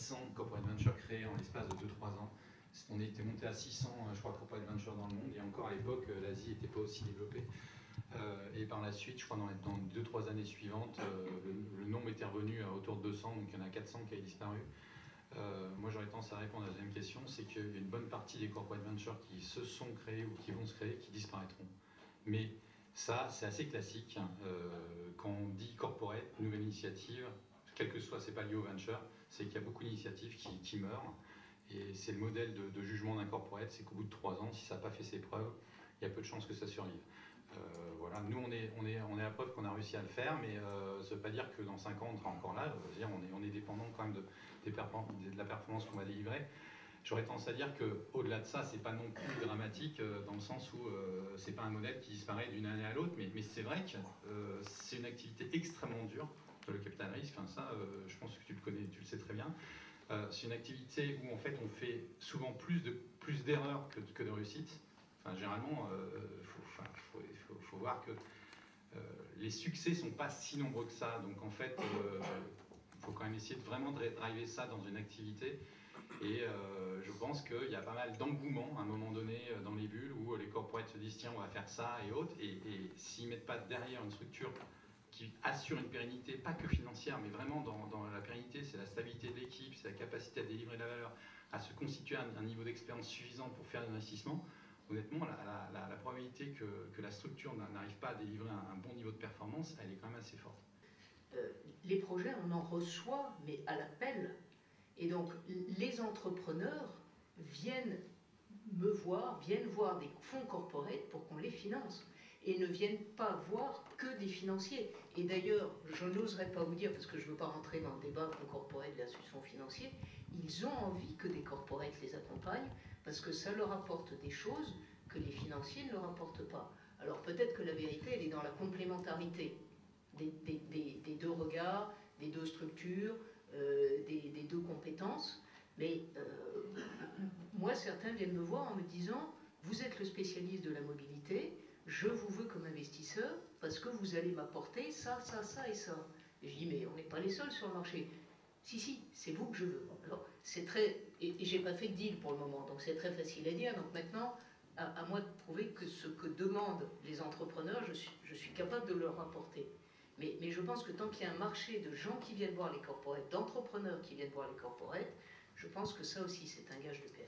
400 corporate ventures créés en l'espace de 2-3 ans. On était monté à 600, je crois, corporate ventures dans le monde, et encore à l'époque, l'Asie n'était pas aussi développée. Et par la suite, je crois dans les 2-3 années suivantes, le nombre était revenu à autour de 200, donc il y en a 400 qui avaient disparu. Moi j'aurais tendance à répondre à la deuxième question, c'est qu'il y a une bonne partie des corporate ventures qui se sont créés ou qui vont se créer, qui disparaîtront. Mais ça, c'est assez classique. Quand on dit corporate, nouvelle initiative, quel que soit, c'est pas lié au venture, c'est qu'il y a beaucoup d'initiatives qui meurent. Et c'est le modèle de jugement d'un corporate, c'est qu'au bout de 3 ans, si ça n'a pas fait ses preuves, il y a peu de chances que ça survive. Voilà, nous on est à preuve qu'on a réussi à le faire, mais ça ne veut pas dire que dans 5 ans on sera encore là. On est dépendant quand même de la performance qu'on va délivrer. J'aurais tendance à dire qu'au-delà de ça, c'est pas non plus dramatique dans le sens où c'est pas un modèle qui disparaît d'une année à l'autre, mais c'est vrai que c'est une activité extrêmement dure, le capital risque. Enfin, ça, je pense que tu le connais, tu le sais très bien. C'est une activité où en fait on fait souvent plus d'erreurs que de réussites. Enfin, généralement, faut voir que les succès sont pas si nombreux que ça. Donc en fait, il faut quand même essayer vraiment de driver ça dans une activité. Et je pense qu'il y a pas mal d'engouement à un moment donné dans les bulles où les corporates se disent tiens on va faire ça et autres. Et s'ils mettent pas derrière une structure qui assure une pérennité, pas que financière, mais vraiment dans la pérennité, c'est la stabilité de l'équipe, c'est la capacité à délivrer de la valeur, à se constituer un niveau d'expérience suffisant pour faire l'investissement. Honnêtement, la probabilité que la structure n'arrive pas à délivrer un bon niveau de performance, elle est quand même assez forte. Les projets, on en reçoit, mais à l'appel. Et donc, les entrepreneurs viennent voir des fonds corporate pour qu'on les finance. Et ne viennent pas voir que des financiers. Et d'ailleurs, je n'oserais pas vous dire, parce que je ne veux pas rentrer dans le débat fonds corporate versus fonds financiers, ils ont envie que des corporates les accompagnent, parce que ça leur apporte des choses que les financiers ne leur apportent pas. Alors peut-être que la vérité, elle est dans la complémentarité des deux regards, des deux structures, des deux compétences. Mais moi, certains viennent me voir en me disant « Vous êtes le spécialiste de la mobilité, je vous veux comme investisseur parce que vous allez m'apporter ça, ça, ça et ça. » Et je dis « Mais on n'est pas les seuls sur le marché. » Si, c'est vous que je veux. Alors, c'est très... Et j'ai pas fait de deal pour le moment, donc c'est très facile à dire. Donc maintenant, à moi de prouver que ce que demandent les entrepreneurs, je suis capable de leur apporter. Mais je pense que tant qu'il y a un marché de gens qui viennent voir les corporates, d'entrepreneurs qui viennent voir les corporates, je pense que ça aussi, c'est un gage de PME.